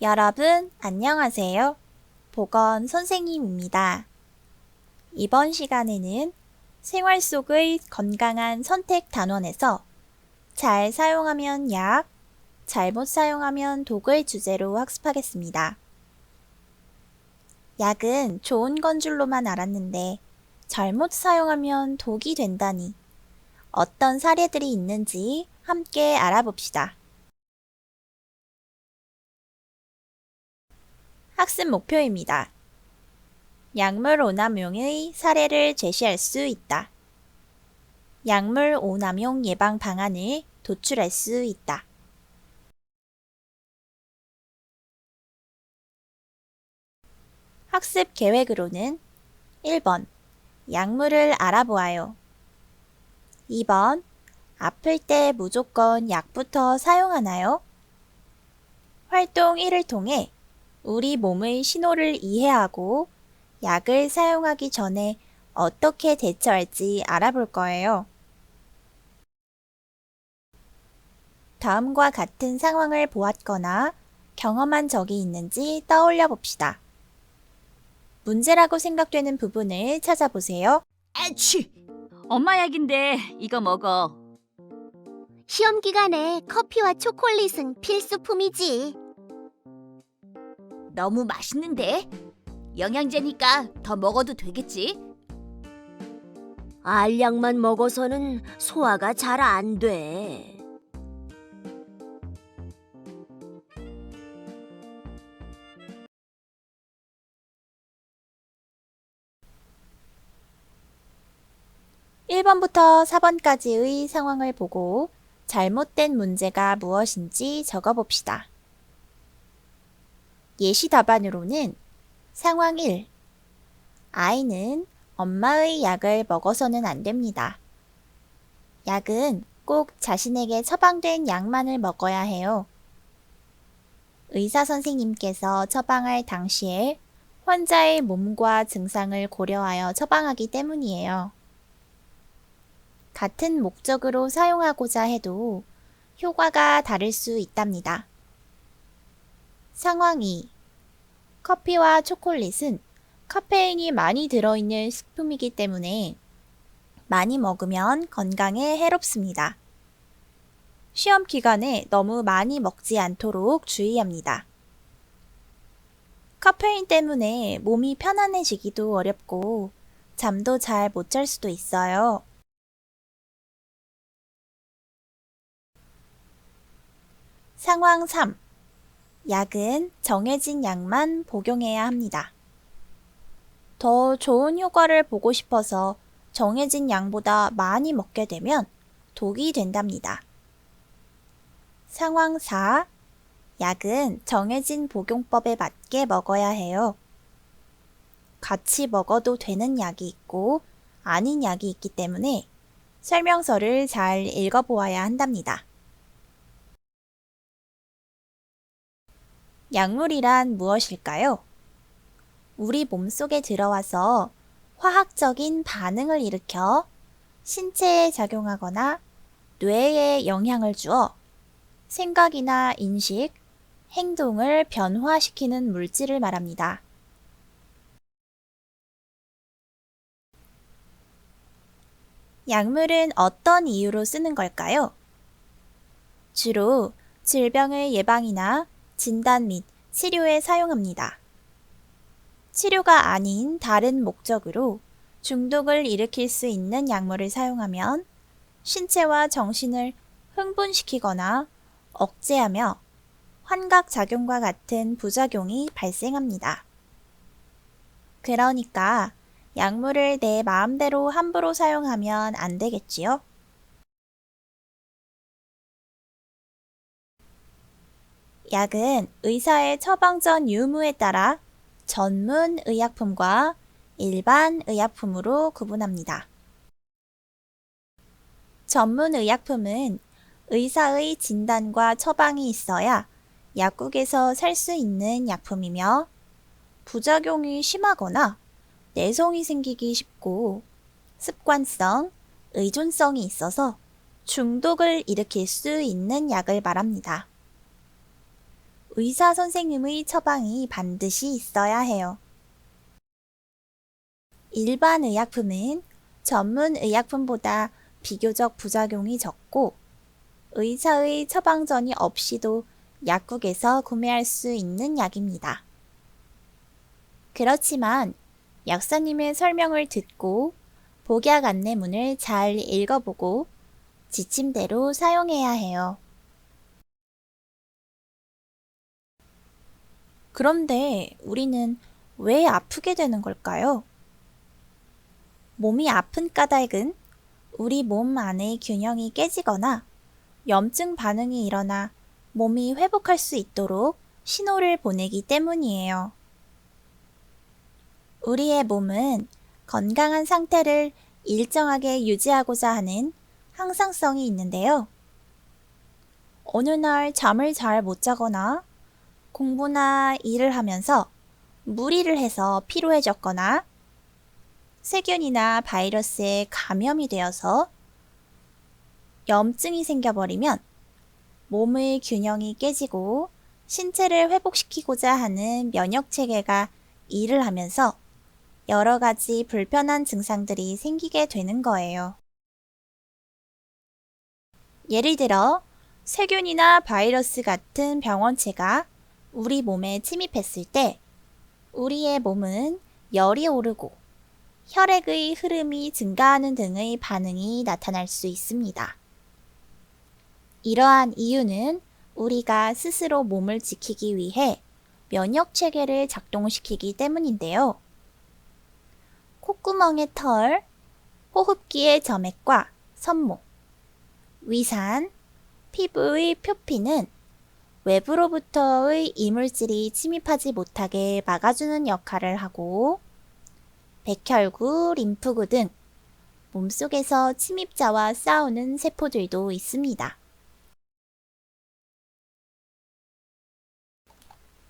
여러분, 안녕하세요. 보건 선생님입니다. 이번 시간에는 생활 속의 건강한 선택 단원에서 잘 사용하면 약, 잘못 사용하면 독의 주제로 학습하겠습니다. 약은 좋은 건 줄로만 알았는데 잘못 사용하면 독이 된다니 어떤 사례들이 있는지 함께 알아봅시다. 학습 목표입니다. 약물 오남용의 사례를 제시할 수 있다. 약물 오남용 예방 방안을 도출할 수 있다. 학습 계획으로는 1번 약물을 알아보아요. 2번 아플 때 무조건 약부터 사용하나요? 활동 1을 통해 우리 몸의 신호를 이해하고 약을 사용하기 전에 어떻게 대처할지 알아볼 거예요. 다음과 같은 상황을 보았거나 경험한 적이 있는지 떠올려 봅시다. 문제라고 생각되는 부분을 찾아보세요. 아치! 엄마 약인데 이거 먹어. 시험 기간에 커피와 초콜릿은 필수품이지. 너무 맛있는데? 영양제니까 더 먹어도 되겠지? 알약만 먹어서는 소화가 잘 안 돼. (1번부터) (4번까지의) 상황을 보고 잘못된 문제가 무엇인지 적어봅시다. 예시 답안으로는 상황 1. 아이는 엄마의 약을 먹어서는 안 됩니다. 약은 꼭 자신에게 처방된 약만을 먹어야 해요. 의사 선생님께서 처방할 당시에 환자의 몸과 증상을 고려하여 처방하기 때문이에요. 같은 목적으로 사용하고자 해도 효과가 다를 수 있답니다. 상황 2. 커피와 초콜릿은 카페인이 많이 들어있는 식품이기 때문에 많이 먹으면 건강에 해롭습니다. 시험 기간에 너무 많이 먹지 않도록 주의합니다. 카페인 때문에 몸이 편안해지기도 어렵고 잠도 잘 못 잘 수도 있어요. 상황 3. 약은 정해진 약만 복용해야 합니다. 더 좋은 효과를 보고 싶어서 정해진 양보다 많이 먹게 되면 독이 된답니다. 상황 4. 약은 정해진 복용법에 맞게 먹어야 해요. 같이 먹어도 되는 약이 있고 아닌 약이 있기 때문에 설명서를 잘 읽어보아야 한답니다. 약물이란 무엇일까요? 우리 몸속에 들어와서 화학적인 반응을 일으켜 신체에 작용하거나 뇌에 영향을 주어 생각이나 인식, 행동을 변화시키는 물질을 말합니다. 약물은 어떤 이유로 쓰는 걸까요? 주로 질병의 예방이나 진단 및 치료에 사용합니다. 치료가 아닌 다른 목적으로 중독을 일으킬 수 있는 약물을 사용하면 신체와 정신을 흥분시키거나 억제하며 환각작용과 같은 부작용이 발생합니다. 그러니까 약물을 내 마음대로 함부로 사용하면 안 되겠지요? 약은 의사의 처방 전 유무에 따라 전문 의약품과 일반 의약품으로 구분합니다. 전문 의약품은 의사의 진단과 처방이 있어야 약국에서 살 수 있는 약품이며 부작용이 심하거나 내성이 생기기 쉽고 습관성, 의존성이 있어서 중독을 일으킬 수 있는 약을 말합니다. 의사 선생님의 처방이 반드시 있어야 해요. 일반 의약품은 전문 의약품보다 비교적 부작용이 적고 의사의 처방 전이 없이도 약국에서 구매할 수 있는 약입니다. 그렇지만 약사님의 설명을 듣고 복약 안내문을 잘 읽어보고 지침대로 사용해야 해요. 그런데 우리는 왜 아프게 되는 걸까요? 몸이 아픈 까닭은 우리 몸 안의 균형이 깨지거나 염증 반응이 일어나 몸이 회복할 수 있도록 신호를 보내기 때문이에요. 우리의 몸은 건강한 상태를 일정하게 유지하고자 하는 항상성이 있는데요. 어느 날 잠을 잘 못 자거나 공부나 일을 하면서 무리를 해서 피로해졌거나 세균이나 바이러스에 감염이 되어서 염증이 생겨버리면 몸의 균형이 깨지고 신체를 회복시키고자 하는 면역체계가 일을 하면서 여러 가지 불편한 증상들이 생기게 되는 거예요. 예를 들어 세균이나 바이러스 같은 병원체가 우리 몸에 침입했을 때 우리의 몸은 열이 오르고 혈액의 흐름이 증가하는 등의 반응이 나타날 수 있습니다. 이러한 이유는 우리가 스스로 몸을 지키기 위해 면역 체계를 작동시키기 때문인데요. 콧구멍의 털, 호흡기의 점액과 섬목, 위산, 피부의 표피는 외부로부터의 이물질이 침입하지 못하게 막아주는 역할을 하고 백혈구, 림프구 등 몸속에서 침입자와 싸우는 세포들도 있습니다.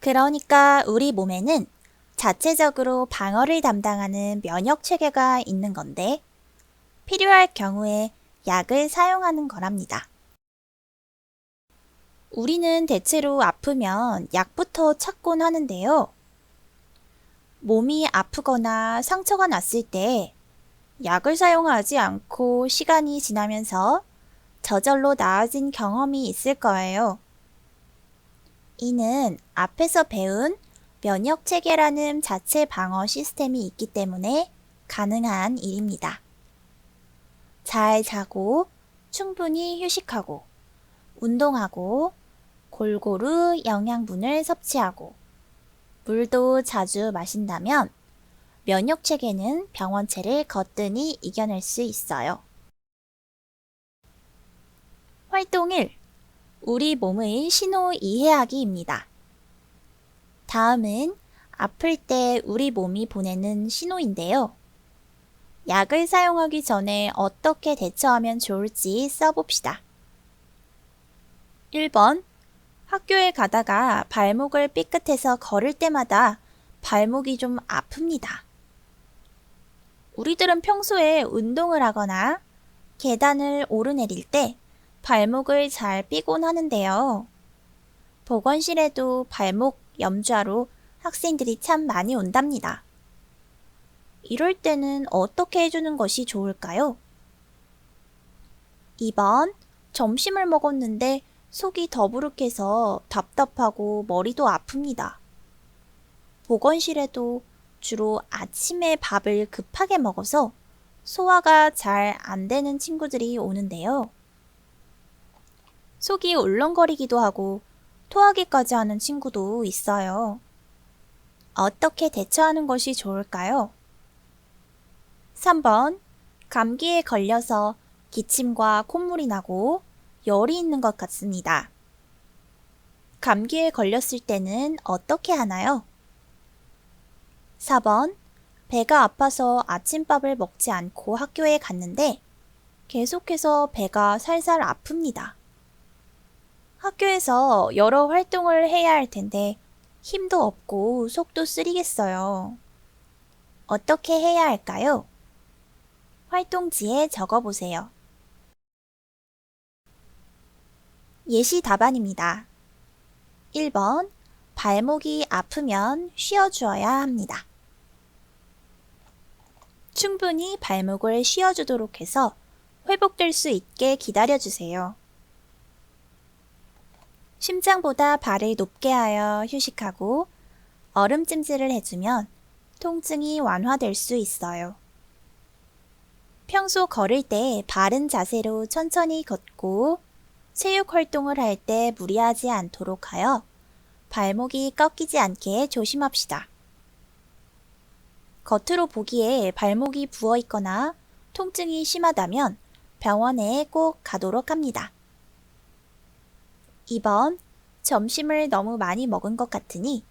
그러니까 우리 몸에는 자체적으로 방어를 담당하는 면역 체계가 있는 건데 필요할 경우에 약을 사용하는 거랍니다. 우리는 대체로 아프면 약부터 찾곤 하는데요. 몸이 아프거나 상처가 났을 때 약을 사용하지 않고 시간이 지나면서 저절로 나아진 경험이 있을 거예요. 이는 앞에서 배운 면역 체계라는 자체 방어 시스템이 있기 때문에 가능한 일입니다. 잘 자고 충분히 휴식하고 운동하고 골고루 영양분을 섭취하고 물도 자주 마신다면 면역 체계는 병원체를 거뜬히 이겨낼 수 있어요. 활동 1. 우리 몸의 신호 이해하기입니다. 다음은 아플 때 우리 몸이 보내는 신호인데요. 약을 사용하기 전에 어떻게 대처하면 좋을지 써봅시다. 1번. 학교에 가다가 발목을 삐끗해서 걸을 때마다 발목이 좀 아픕니다. 우리들은 평소에 운동을 하거나 계단을 오르내릴 때 발목을 잘 삐곤 하는데요. 보건실에도 발목 염좌로 학생들이 참 많이 온답니다. 이럴 때는 어떻게 해주는 것이 좋을까요? 2번. 점심을 먹었는데 속이 더부룩해서 답답하고 머리도 아픕니다. 보건실에도 주로 아침에 밥을 급하게 먹어서 소화가 잘 안 되는 친구들이 오는데요. 속이 울렁거리기도 하고 토하기까지 하는 친구도 있어요. 어떻게 대처하는 것이 좋을까요? 3번. 감기에 걸려서 기침과 콧물이 나고 열이 있는 것 같습니다. 감기에 걸렸을 때는 어떻게 하나요? 4번. 배가 아파서 아침밥을 먹지 않고 학교에 갔는데 계속해서 배가 살살 아픕니다. 학교에서 여러 활동을 해야 할 텐데 힘도 없고 속도 쓰리겠어요. 어떻게 해야 할까요? 활동지에 적어보세요. 예시 답안입니다. 1번, 발목이 아프면 쉬어주어야 합니다. 충분히 발목을 쉬어주도록 해서 회복될 수 있게 기다려주세요. 심장보다 발을 높게 하여 휴식하고 얼음찜질을 해주면 통증이 완화될 수 있어요. 평소 걸을 때 바른 자세로 천천히 걷고 체육 활동을 할 때 무리하지 않도록 하여 발목이 꺾이지 않게 조심합시다. 겉으로 보기에 발목이 부어 있거나 통증이 심하다면 병원에 꼭 가도록 합니다. 2번, 점심을 너무 많이 먹은 것 같으니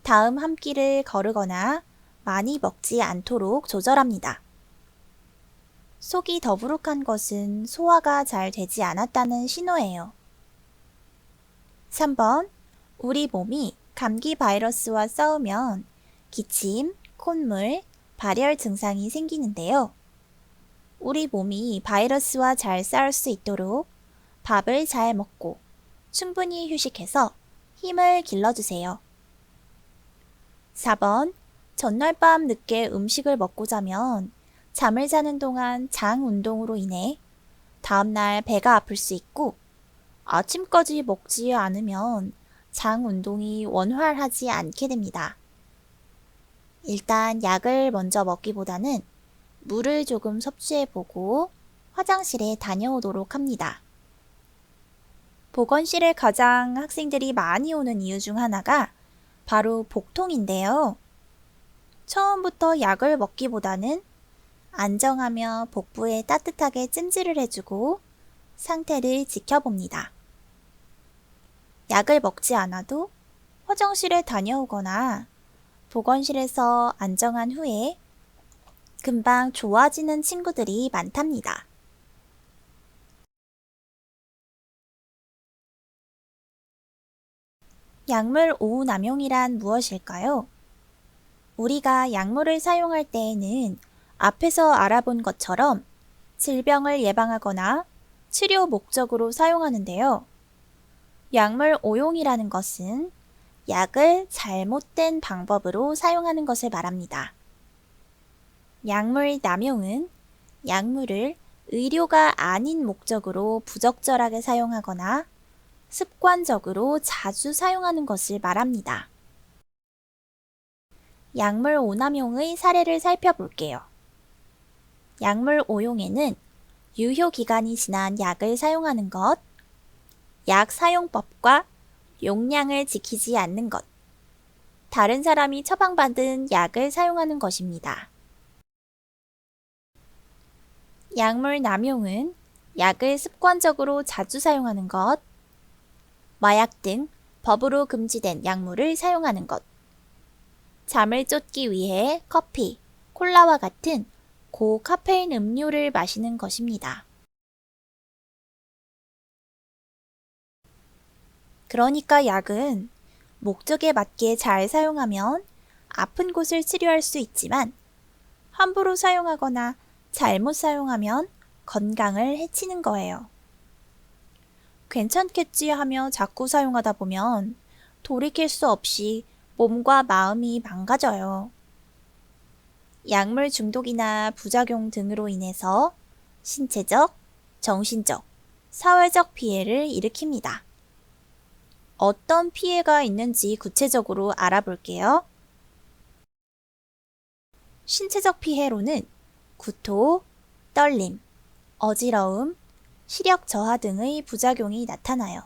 다음 한 끼를 거르거나 많이 먹지 않도록 조절합니다. 속이 더부룩한 것은 소화가 잘 되지 않았다는 신호예요. 3번, 우리 몸이 감기 바이러스와 싸우면 기침, 콧물, 발열 증상이 생기는데요. 우리 몸이 바이러스와 잘 싸울 수 있도록 밥을 잘 먹고 충분히 휴식해서 힘을 길러주세요. 4번, 전날 밤 늦게 음식을 먹고 자면 잠을 자는 동안 장 운동으로 인해 다음날 배가 아플 수 있고 아침까지 먹지 않으면 장 운동이 원활하지 않게 됩니다. 일단 약을 먼저 먹기보다는 물을 조금 섭취해보고 화장실에 다녀오도록 합니다. 보건실에 가장 학생들이 많이 오는 이유 중 하나가 바로 복통인데요. 처음부터 약을 먹기보다는 안정하며 복부에 따뜻하게 찜질을 해주고 상태를 지켜봅니다. 약을 먹지 않아도 화장실에 다녀오거나 보건실에서 안정한 후에 금방 좋아지는 친구들이 많답니다. 약물 오후남용이란 무엇일까요? 우리가 약물을 사용할 때에는 앞에서 알아본 것처럼 질병을 예방하거나 치료 목적으로 사용하는데요. 약물 오용이라는 것은 약을 잘못된 방법으로 사용하는 것을 말합니다. 약물 남용은 약물을 의료가 아닌 목적으로 부적절하게 사용하거나 습관적으로 자주 사용하는 것을 말합니다. 약물 오남용의 사례를 살펴볼게요. 약물 오용에는 유효 기간이 지난 약을 사용하는 것, 약 사용법과 용량을 지키지 않는 것, 다른 사람이 처방받은 약을 사용하는 것입니다. 약물 남용은 약을 습관적으로 자주 사용하는 것, 마약 등 법으로 금지된 약물을 사용하는 것, 잠을 쫓기 위해 커피, 콜라와 같은 고카페인 음료를 마시는 것입니다. 그러니까 약은 목적에 맞게 잘 사용하면 아픈 곳을 치료할 수 있지만 함부로 사용하거나 잘못 사용하면 건강을 해치는 거예요. 괜찮겠지 하며 자꾸 사용하다 보면 돌이킬 수 없이 몸과 마음이 망가져요. 약물 중독이나 부작용 등으로 인해서 신체적, 정신적, 사회적 피해를 일으킵니다. 어떤 피해가 있는지 구체적으로 알아볼게요. 신체적 피해로는 구토, 떨림, 어지러움, 시력 저하 등의 부작용이 나타나요.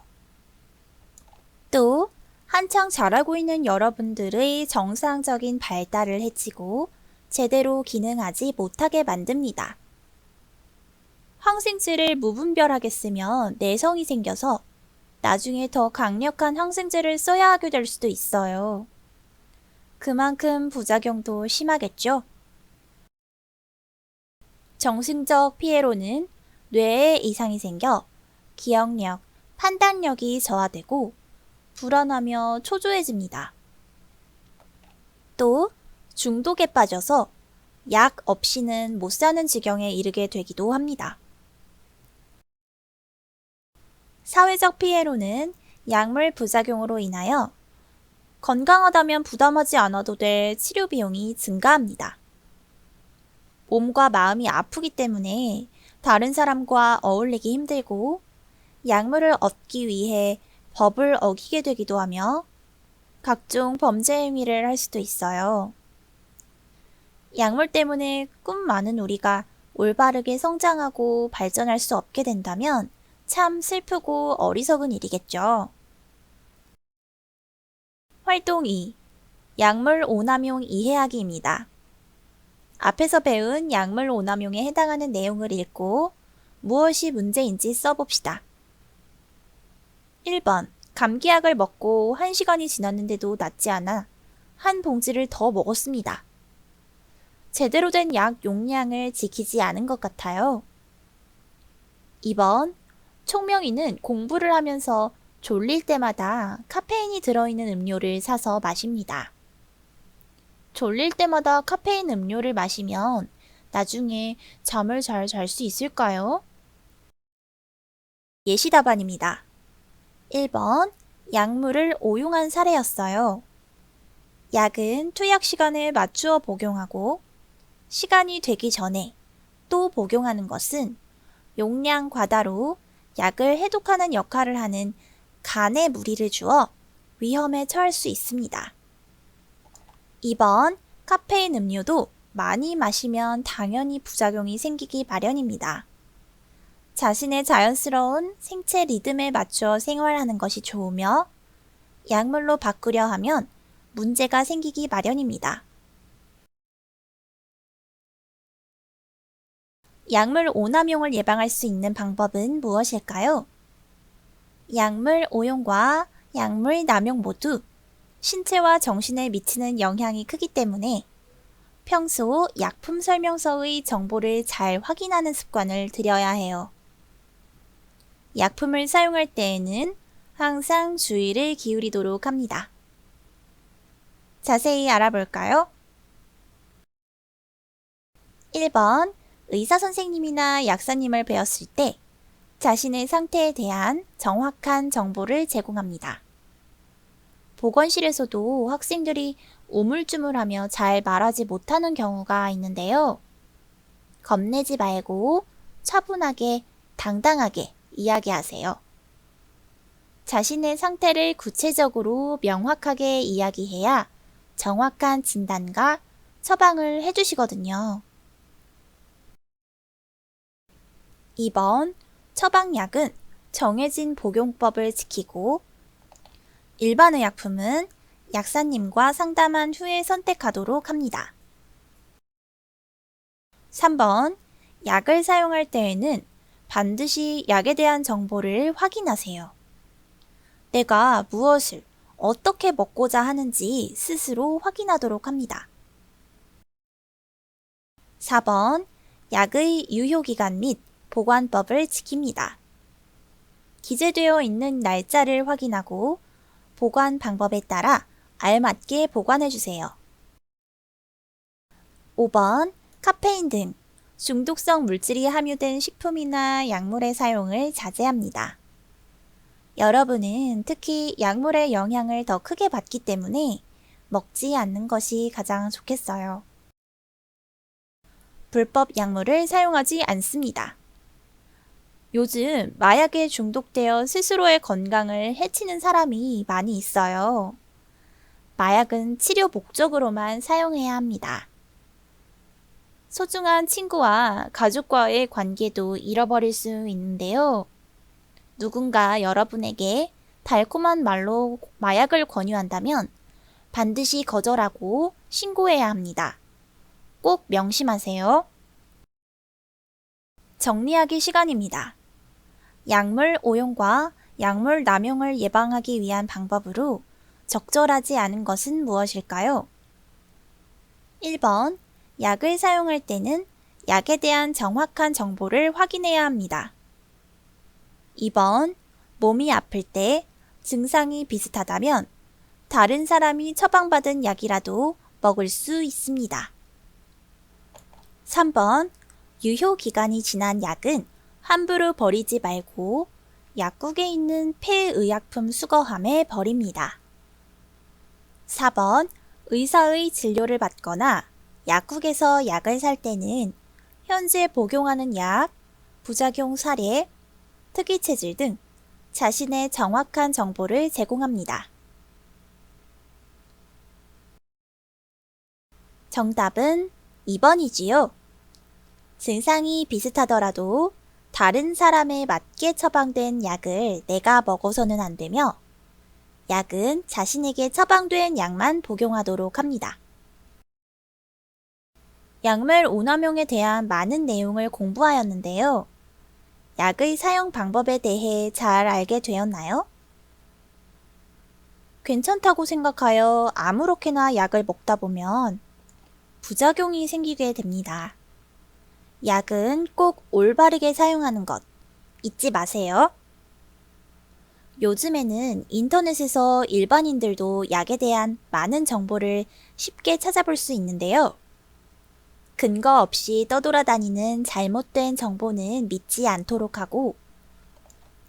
또 한창 자라고 있는 여러분들의 정상적인 발달을 해치고 제대로 기능하지 못하게 만듭니다. 항생제를 무분별하게 쓰면 내성이 생겨서 나중에 더 강력한 항생제를 써야 하게 될 수도 있어요. 그만큼 부작용도 심하겠죠? 정신적 피해로는 뇌에 이상이 생겨 기억력, 판단력이 저하되고 불안하며 초조해집니다. 또 중독에 빠져서 약 없이는 못 사는 지경에 이르게 되기도 합니다. 사회적 피해로는 약물 부작용으로 인하여 건강하다면 부담하지 않아도 될 치료 비용이 증가합니다. 몸과 마음이 아프기 때문에 다른 사람과 어울리기 힘들고 약물을 얻기 위해 법을 어기게 되기도 하며 각종 범죄 행위를 할 수도 있어요. 약물 때문에 꿈 많은 우리가 올바르게 성장하고 발전할 수 없게 된다면 참 슬프고 어리석은 일이겠죠. 활동 2. 약물 오남용 이해하기입니다. 앞에서 배운 약물 오남용에 해당하는 내용을 읽고 무엇이 문제인지 써봅시다. 1번. 감기약을 먹고 1시간이 지났는데도 낫지 않아 한 봉지를 더 먹었습니다. 제대로 된 약 용량을 지키지 않은 것 같아요. 2번. 총명이는 공부를 하면서 졸릴 때마다 카페인이 들어있는 음료를 사서 마십니다. 졸릴 때마다 카페인 음료를 마시면 나중에 잠을 잘 잘 수 있을까요? 예시 답안입니다. 1번. 약물을 오용한 사례였어요. 약은 투약 시간을 맞추어 복용하고 시간이 되기 전에 또 복용하는 것은 용량 과다로 약을 해독하는 역할을 하는 간에 무리를 주어 위험에 처할 수 있습니다. 2번. 카페인 음료도 많이 마시면 당연히 부작용이 생기기 마련입니다. 자신의 자연스러운 생체 리듬에 맞추어 생활하는 것이 좋으며 약물로 바꾸려 하면 문제가 생기기 마련입니다. 약물 오남용을 예방할 수 있는 방법은 무엇일까요? 약물 오용과 약물 남용 모두 신체와 정신에 미치는 영향이 크기 때문에 평소 약품 설명서의 정보를 잘 확인하는 습관을 들여야 해요. 약품을 사용할 때에는 항상 주의를 기울이도록 합니다. 자세히 알아볼까요? 1번. 의사 선생님이나 약사님을 배웠을 때 자신의 상태에 대한 정확한 정보를 제공합니다. 보건실에서도 학생들이 우물쭈물하며 잘 말하지 못하는 경우가 있는데요. 겁내지 말고 차분하게 당당하게 이야기하세요. 자신의 상태를 구체적으로 명확하게 이야기해야 정확한 진단과 처방을 해주시거든요. 2번. 처방약은 정해진 복용법을 지키고 일반 의약품은 약사님과 상담한 후에 선택하도록 합니다. 3번. 약을 사용할 때에는 반드시 약에 대한 정보를 확인하세요. 내가 무엇을 어떻게 먹고자 하는지 스스로 확인하도록 합니다. 4번. 약의 유효기간 및 보관법을 지킵니다. 기재되어 있는 날짜를 확인하고 보관 방법에 따라 알맞게 보관해주세요. 5번. 카페인 등 중독성 물질이 함유된 식품이나 약물의 사용을 자제합니다. 여러분은 특히 약물의 영향을 더 크게 받기 때문에 먹지 않는 것이 가장 좋겠어요. 불법 약물을 사용하지 않습니다. 요즘 마약에 중독되어 스스로의 건강을 해치는 사람이 많이 있어요. 마약은 치료 목적으로만 사용해야 합니다. 소중한 친구와 가족과의 관계도 잃어버릴 수 있는데요. 누군가 여러분에게 달콤한 말로 마약을 권유한다면 반드시 거절하고 신고해야 합니다. 꼭 명심하세요. 정리하기 시간입니다. 약물 오용과 약물 남용을 예방하기 위한 방법으로 적절하지 않은 것은 무엇일까요? 1번. 약을 사용할 때는 약에 대한 정확한 정보를 확인해야 합니다. 2번. 몸이 아플 때 증상이 비슷하다면 다른 사람이 처방받은 약이라도 먹을 수 있습니다. 3번. 유효 기간이 지난 약은 함부로 버리지 말고 약국에 있는 폐의약품 수거함에 버립니다. 4번, 의사의 진료를 받거나 약국에서 약을 살 때는 현재 복용하는 약, 부작용 사례, 특이 체질 등 자신의 정확한 정보를 제공합니다. 정답은 2번이지요. 증상이 비슷하더라도 다른 사람에 맞게 처방된 약을 내가 먹어서는 안 되며 약은 자신에게 처방된 약만 복용하도록 합니다. 약물 오남용에 대한 많은 내용을 공부하였는데요. 약의 사용 방법에 대해 잘 알게 되었나요? 괜찮다고 생각하여 아무렇게나 약을 먹다 보면 부작용이 생기게 됩니다. 약은 꼭 올바르게 사용하는 것 잊지 마세요. 요즘에는 인터넷에서 일반인들도 약에 대한 많은 정보를 쉽게 찾아볼 수 있는데요. 근거 없이 떠돌아다니는 잘못된 정보는 믿지 않도록 하고,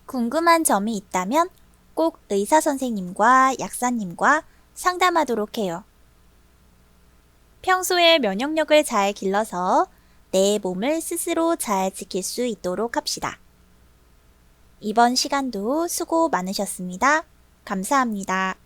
궁금한 점이 있다면 꼭 의사 선생님과 약사님과 상담하도록 해요. 평소에 면역력을 잘 길러서 내 몸을 스스로 잘 지킬 수 있도록 합시다. 이번 시간도 수고 많으셨습니다. 감사합니다.